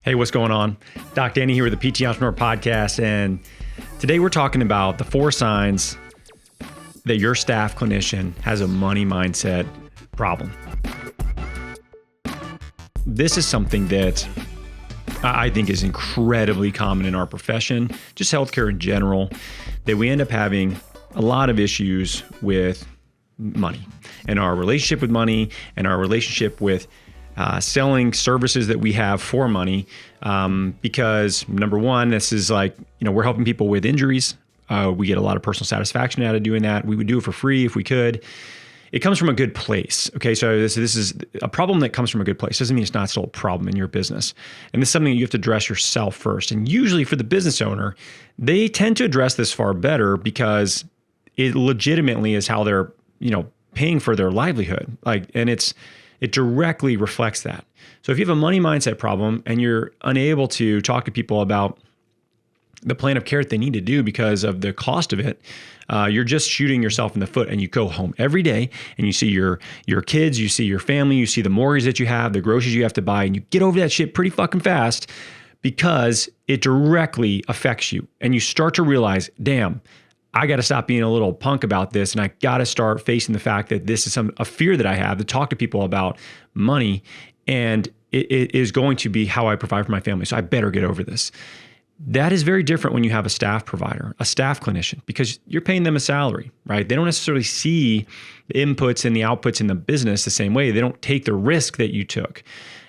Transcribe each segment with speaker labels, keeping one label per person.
Speaker 1: Hey, what's going on? Doc Danny here with the PT Entrepreneur Podcast, and today we're talking about the 4 signs that your staff clinician has a money mindset problem. This is something that I think is incredibly common in our profession, just healthcare in general, that we end up having a lot of issues with money and our relationship with money and our relationship with selling services that we have for money, because number one, this is like, we're helping people with injuries. We get a lot of personal satisfaction out of doing that. We would do it for free if we could. It comes from a good place. Okay, so this is a problem that comes from a good place. Doesn't mean it's not still a problem in your business. And this is something you have to address yourself first. And usually for the business owner, they tend to address this far better because it legitimately is how they're, paying for their livelihood. It directly reflects that. So if you have a money mindset problem and you're unable to talk to people about the plan of care that they need to do because of the cost of it, you're just shooting yourself in the foot. And you go home every day and you see your kids, you see your family, you see the mortgage that you have, the groceries you have to buy, and you get over that shit pretty fucking fast because it directly affects you. And you start to realize, damn, I got to stop being a little punk about this, and I got to start facing the fact that this is a fear that I have to talk to people about money, and it is going to be how I provide for my family. So I better get over this. That is very different when you have a staff provider, a staff clinician, because you're paying them a salary, right? They don't necessarily see the inputs and the outputs in the business the same way. They don't take the risk that you took,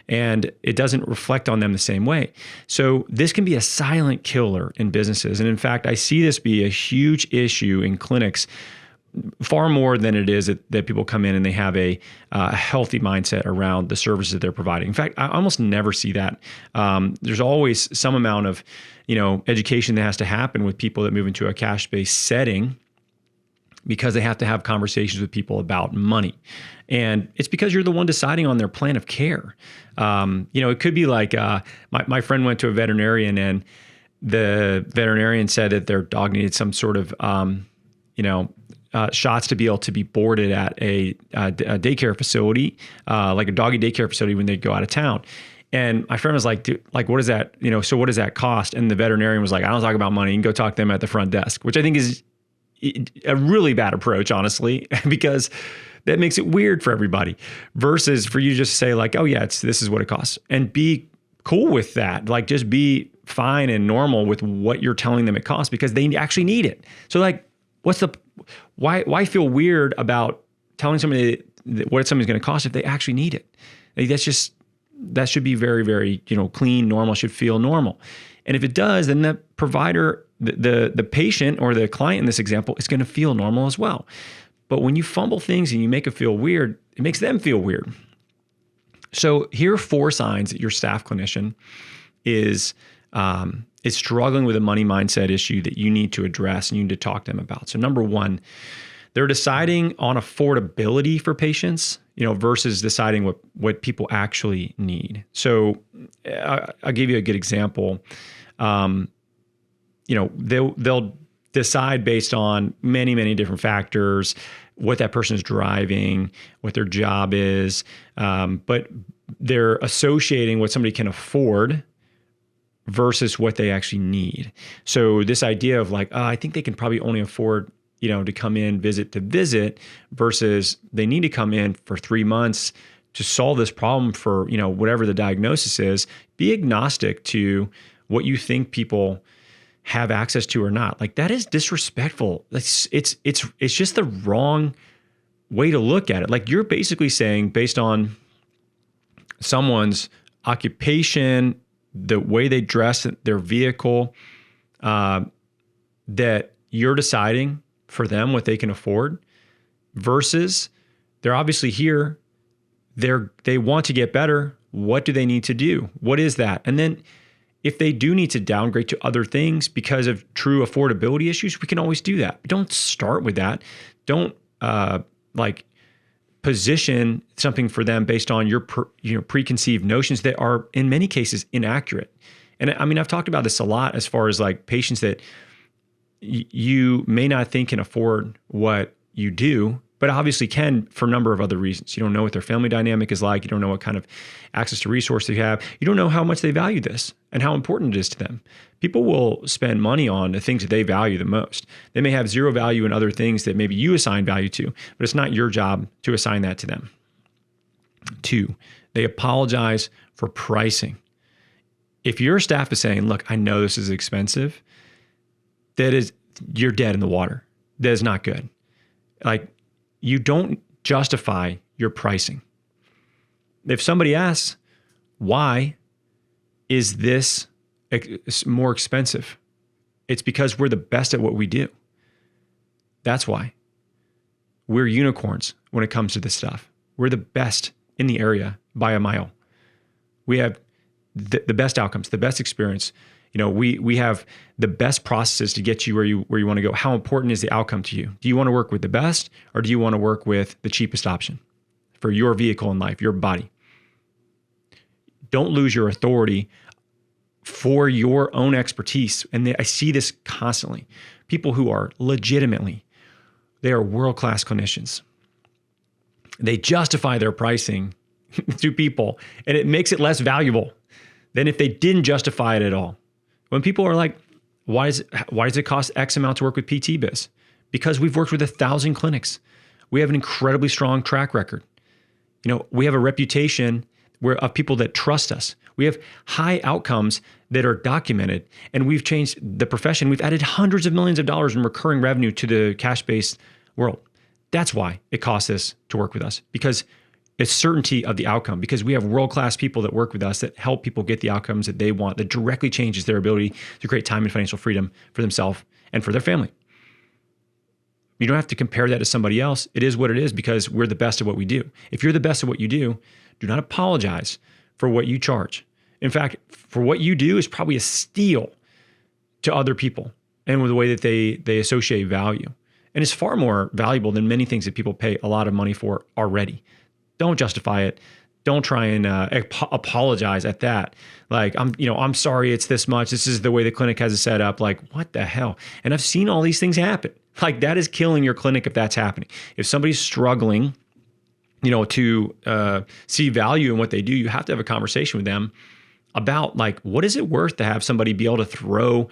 Speaker 1: and it doesn't reflect on them the same way. So this can be a silent killer in businesses. And in fact, I see this be a huge issue in clinics, far more than it is that people come in and they have a healthy mindset around the services that they're providing. In fact, I almost never see that. There's always some amount of, education that has to happen with people that move into a cash-based setting, because they have to have conversations with people about money. And it's because you're the one deciding on their plan of care. It could be like my friend went to a veterinarian, and the veterinarian said that their dog needed some sort of, shots to be able to be boarded at a daycare facility, like a doggy daycare facility when they go out of town. And my friend was like, dude, what is that? So what does that cost? And the veterinarian was like, I don't talk about money. You can go talk to them at the front desk, which I think is a really bad approach, honestly, because that makes it weird for everybody, versus for you to just say like, oh yeah, this is what it costs, and be cool with that. Like, just be fine and normal with what you're telling them it costs, because they actually need it. So like, why feel weird about telling somebody what something's going to cost if they actually need it? Like, that should be very, very, clean, normal, should feel normal. And if it does, then the provider, the patient or the client in this example is going to feel normal as well. But when you fumble things and you make it feel weird, it makes them feel weird. So here are 4 signs that your staff clinician is struggling with a money mindset issue that you need to address and you need to talk to them about. So number 1, they're deciding on affordability for patients, versus deciding what people actually need. So I'll give you a good example. They'll decide based on many, many different factors, what that person is driving, what their job is, but they're associating what somebody can afford versus what they actually need. So this idea of like, I think they can probably only afford, to come in visit to visit, versus they need to come in for 3 months to solve this problem for, whatever the diagnosis is. Be agnostic to what you think people have access to or not. Like, that is disrespectful. It's just the wrong way to look at it. Like, you're basically saying, based on someone's occupation, the way they dress, their vehicle, that you're deciding for them what they can afford, versus they're obviously here. They want to get better. What do they need to do? What is that? And then if they do need to downgrade to other things because of true affordability issues, we can always do that. But don't start with that. Don't position something for them based on your preconceived notions that are in many cases inaccurate. And I mean, I've talked about this a lot as far as like patients that you may not think can afford what you do, but obviously can for a number of other reasons. You don't know what their family dynamic is like. You don't know what kind of access to resources they have. You don't know how much they value this and how important it is to them. People will spend money on the things that they value the most. They may have zero value in other things that maybe you assign value to, but it's not your job to assign that to them. 2, they apologize for pricing. If your staff is saying, look, I know this is expensive, you're dead in the water. That is not good. Like, you don't justify your pricing. If somebody asks, why is this more expensive? It's because we're the best at what we do. That's why. We're unicorns when it comes to this stuff. We're the best in the area by a mile. We have the best outcomes, the best experience. We have the best processes to get you where you want to go. How important is the outcome to you? Do you want to work with the best, or do you want to work with the cheapest option for your vehicle in life, your body? Don't lose your authority for your own expertise. And I see this constantly. People who are they are world-class clinicians. They justify their pricing to people, and it makes it less valuable than if they didn't justify it at all. When people are like, why does it cost X amount to work with PT Biz? Because we've worked with 1,000 clinics. We have an incredibly strong track record. We have a reputation of people that trust us. We have high outcomes that are documented, and we've changed the profession. We've added hundreds of millions of dollars in recurring revenue to the cash-based world. That's why it costs us to work with us, because it's certainty of the outcome, because we have world-class people that work with us that help people get the outcomes that they want, that directly changes their ability to create time and financial freedom for themselves and for their family. You don't have to compare that to somebody else. It is what it is, because we're the best at what we do. If you're the best at what you do not apologize for what you charge. In fact, for what you do is probably a steal to other people and with the way that they associate value. And it's far more valuable than many things that people pay a lot of money for already. Don't justify it. Don't try and apologize at that. Like, I'm sorry it's this much. This is the way the clinic has it set up. Like, what the hell? And I've seen all these things happen. Like, that is killing your clinic if that's happening. If somebody's struggling, to see value in what they do, you have to have a conversation with them about, like, what is it worth to have somebody be able to throw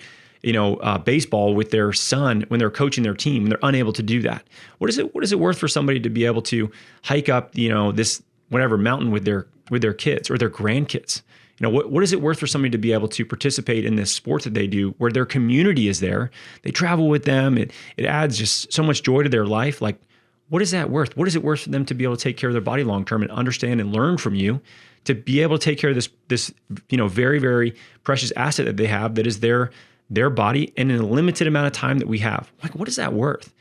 Speaker 1: baseball with their son when they're coaching their team and they're unable to do that? What is it worth for somebody to be able to hike up, this whatever mountain with their kids or their grandkids? What is it worth for somebody to be able to participate in this sport that they do, where their community is there? They travel with them. It adds just so much joy to their life. Like, what is that worth? What is it worth for them to be able to take care of their body long term and understand and learn from you, to be able to take care of this very, very precious asset that they have, that is their body, and in a limited amount of time that we have? Like, what is that worth?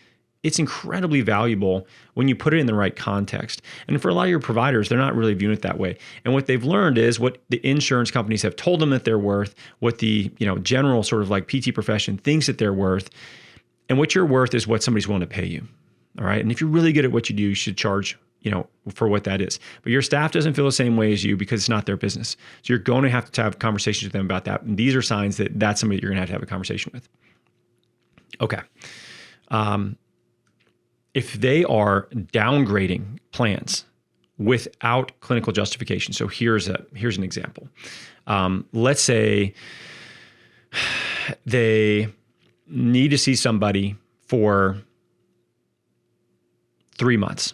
Speaker 1: It's incredibly valuable when you put it in the right context. And for a lot of your providers, they're not really viewing it that way. And what they've learned is what the insurance companies have told them that they're worth, what the general sort of like PT profession thinks that they're worth, and what you're worth is what somebody's willing to pay you. All right. And if you're really good at what you do, you should charge, for what that is. But your staff doesn't feel the same way as you, because it's not their business. So you're going to have conversations with them about that. And these are signs that that's somebody you're going to have a conversation with. Okay. If they are downgrading plans without clinical justification. So here's an example. Let's say they need to see somebody for 3 months.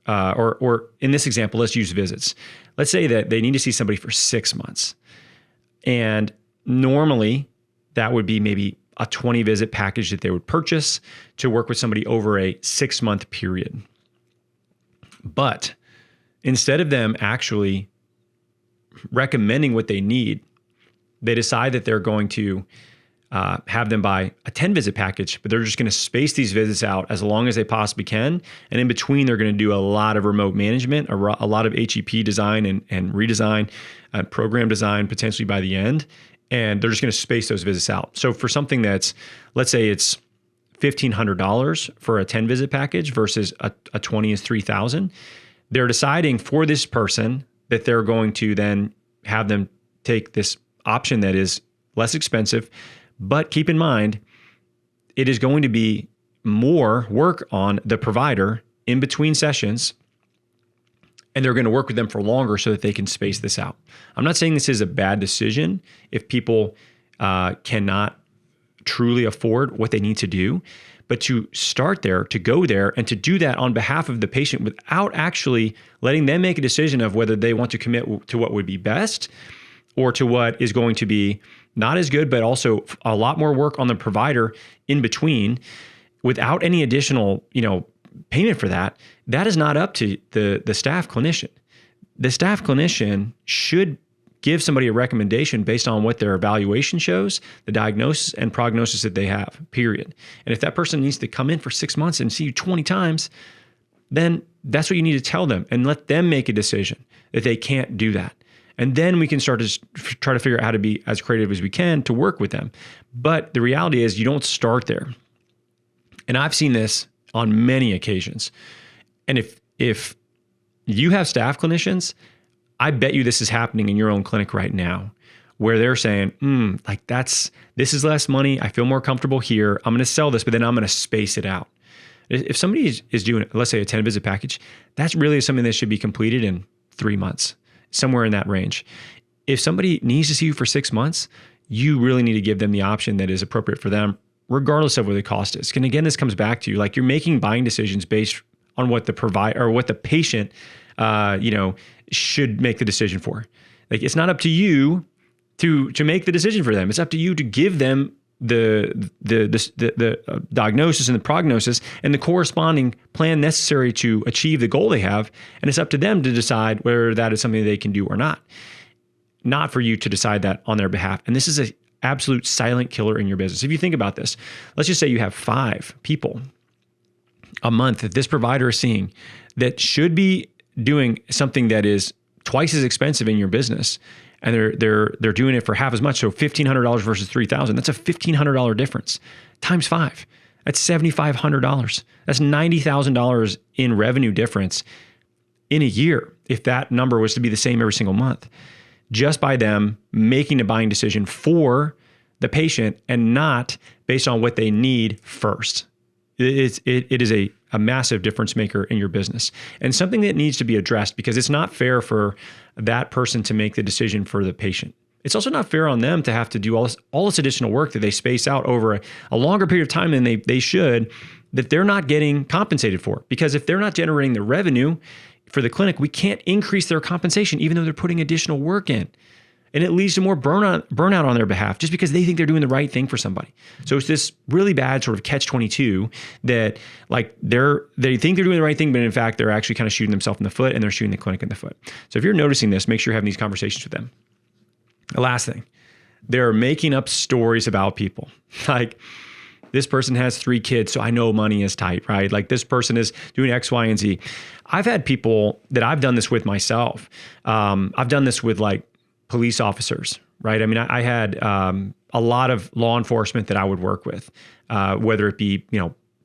Speaker 1: Or in this example, let's use visits. Let's say that they need to see somebody for 6 months. And normally that would be maybe a 20 visit package that they would purchase to work with somebody over a 6-month period. But instead of them actually recommending what they need, they decide that they're going to have them buy a 10 visit package, but they're just going to space these visits out as long as they possibly can. And in between, they're going to do a lot of remote management, a lot of HEP design and redesign, program design potentially by the end. And they're just going to space those visits out. So for something that's, let's say it's $1,500 for a 10 visit package versus a 20 is $3,000, they're deciding for this person that they're going to then have them take this option that is less expensive. But keep in mind, it is going to be more work on the provider in between sessions, and they're going to work with them for longer so that they can space this out. I'm not saying this is a bad decision if people cannot truly afford what they need to do, but to start there, to go there, and to do that on behalf of the patient without actually letting them make a decision of whether they want to commit to what would be best or to what is going to be not as good, but also a lot more work on the provider in between, without any additional, payment for that, that is not up to the staff clinician. The staff clinician should give somebody a recommendation based on what their evaluation shows, the diagnosis and prognosis that they have, period. And if that person needs to come in for 6 months and see you 20 times, then that's what you need to tell them and let them make a decision that they can't do that. And then we can start to try to figure out how to be as creative as we can to work with them. But the reality is you don't start there. And I've seen this on many occasions. And if you have staff clinicians, I bet you this is happening in your own clinic right now, where they're saying, this is less money. I feel more comfortable here. I'm going to sell this, but then I'm going to space it out. If somebody is doing, let's say, a 10-visit package, that's really something that should be completed in 3 months, somewhere in that range. If somebody needs to see you for 6 months, you really need to give them the option that is appropriate for them, regardless of what the cost is. And again, this comes back to you're making buying decisions based on what the provider or what the patient, should make the decision for. It's not up to you to make the decision for them. It's up to you to give them the diagnosis and the prognosis and the corresponding plan necessary to achieve the goal they have. And it's up to them to decide whether that is something they can do or not for you to decide that on their behalf. And this is an absolute silent killer in your business. If you think about this, let's just say you have 5 people a month that this provider is seeing that should be doing something that is twice as expensive in your business, and they're doing it for half as much. So $1,500 versus $3,000. That's a $1,500 difference times 5. That's $7,500. That's $90,000 in revenue difference in a year if that number was to be the same every single month, just by them making a buying decision for the patient and not based on what they need first. It is a massive difference maker in your business, and something that needs to be addressed, because it's not fair for that person to make the decision for the patient. It's also not fair on them to have to do all this additional work that they space out over a longer period of time than they should, that they're not getting compensated for. Because if they're not generating the revenue for the clinic, we can't increase their compensation even though they're putting additional work in. And it leads to more burnout on their behalf just because they think they're doing the right thing for somebody. So it's this really bad sort of catch-22 that they think they're doing the right thing, but in fact, they're actually kind of shooting themselves in the foot and they're shooting the clinic in the foot. So if you're noticing this, make sure you're having these conversations with them. The last thing, they're making up stories about people. Like, this person has 3 kids, so I know money is tight, right? Like, this person is doing X, Y, and Z. I've had people that I've done this with myself. I've done this with police officers, right? I mean, I had a lot of law enforcement that I would work with, whether it be,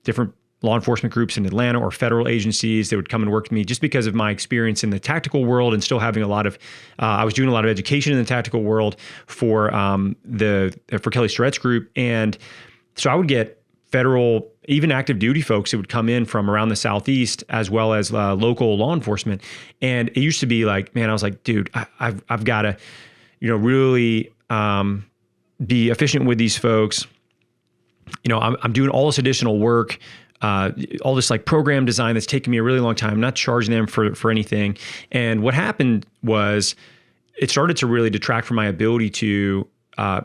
Speaker 1: different law enforcement groups in Atlanta or federal agencies that would come and work with me just because of my experience in the tactical world and still having I was doing a lot of education in the tactical world for Kelly Starrett's group. And so I would get federal, even active duty folks that would come in from around the Southeast, as well as local law enforcement. And it used to be like, man, I was like, dude, I've got to, really be efficient with these folks. I'm doing all this additional work, all this program design that's taking me a really long time. I'm not charging them for anything. And what happened was it started to really detract from my ability to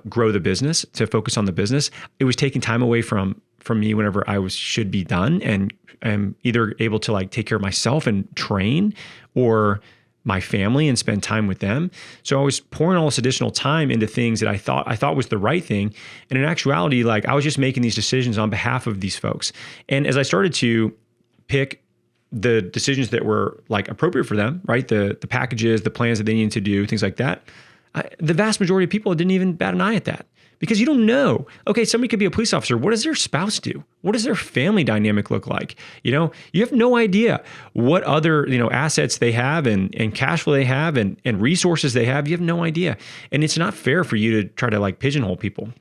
Speaker 1: grow the business, to focus on the business. It was taking time away from me whenever I should be done, and I'm either able to take care of myself and train, or my family and spend time with them. So I was pouring all this additional time into things that I thought was the right thing. And in actuality, I was just making these decisions on behalf of these folks. And as I started to pick the decisions that were appropriate for them, right? The packages, the plans that they needed to do, things like that, the vast majority of people didn't even bat an eye at that. Because you don't know. Okay, somebody could be a police officer. What does their spouse do? What does their family dynamic look like? You have no idea what other, assets they have and cash flow they have and resources they have. You have no idea. And it's not fair for you to try to pigeonhole people.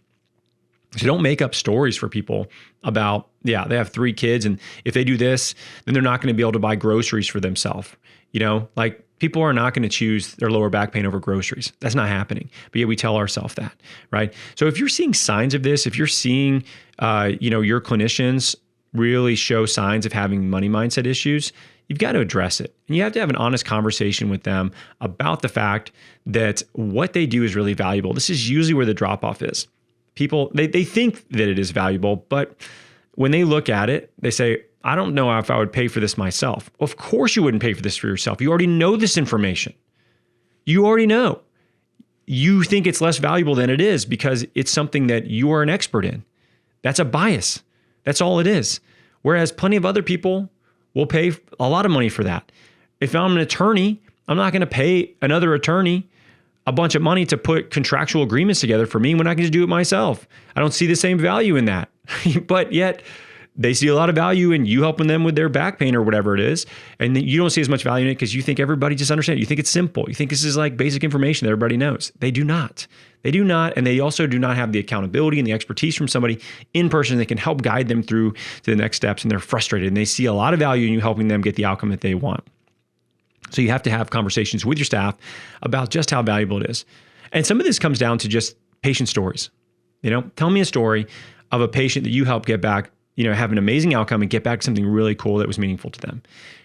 Speaker 1: So don't make up stories for people about, yeah, they have 3 kids, and if they do this, then they're not going to be able to buy groceries for themselves. Like people are not going to choose their lower back pain over groceries. That's not happening. But yet we tell ourselves that, right? So if you're seeing signs of this, if you're seeing, your clinicians really show signs of having money mindset issues, you've got to address it. And you have to have an honest conversation with them about the fact that what they do is really valuable. This is usually where the drop off is. People, they think that it is valuable, but when they look at it, they say, I don't know if I would pay for this myself. Well, of course you wouldn't pay for this for yourself. You already know this information. You already know. You think it's less valuable than it is because it's something that you are an expert in. That's a bias. That's all it is. Whereas plenty of other people will pay a lot of money for that. If I'm an attorney, I'm not going to pay another attorney a bunch of money to put contractual agreements together for me when I can just do it myself. I don't see the same value in that. But yet they see a lot of value in you helping them with their back pain or whatever it is. And you don't see as much value in it because you think everybody just understands. You think it's simple. You think this is like basic information that everybody knows. They do not. They do not. And they also do not have the accountability and the expertise from somebody in person that can help guide them through to the next steps. And they're frustrated and they see a lot of value in you helping them get the outcome that they want. So you have to have conversations with your staff about just how valuable it is. And some of this comes down to just patient stories. Tell me a story of a patient that you helped get back, have an amazing outcome and get back to something really cool that was meaningful to them.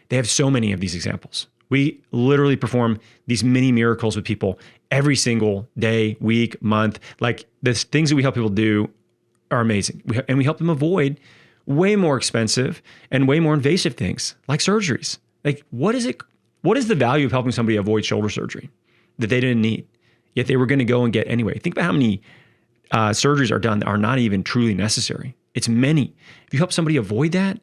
Speaker 1: They have so many of these examples. We literally perform these mini miracles with people every single day, week, month. Like the things that we help people do are amazing. And we help them avoid way more expensive and way more invasive things like surgeries. Like what is the value of helping somebody avoid shoulder surgery that they didn't need, yet they were going to go and get anyway? Think about how many surgeries are done that are not even truly necessary. It's many. If you help somebody avoid that,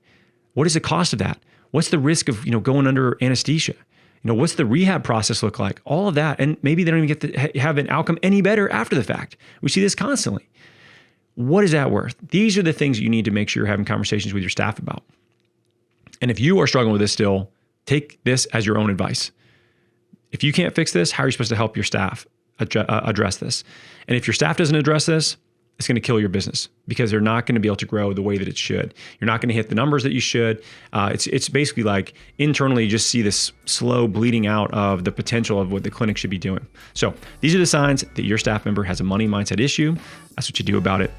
Speaker 1: what is the cost of that? What's the risk of going under anesthesia? What's the rehab process look like? All of that, and maybe they don't even get to have an outcome any better after the fact. We see this constantly. What is that worth? These are the things you need to make sure you're having conversations with your staff about. And if you are struggling with this still, take this as your own advice. If you can't fix this, how are you supposed to help your staff address this? And if your staff doesn't address this, it's going to kill your business because they're not going to be able to grow the way that it should. You're not going to hit the numbers that you should. It's basically like internally you just see this slow bleeding out of the potential of what the clinic should be doing. So these are the signs that your staff member has a money mindset issue. That's what you do about it.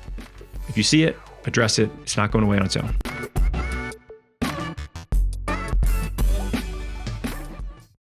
Speaker 1: If you see it, address it. It's not going away on its own.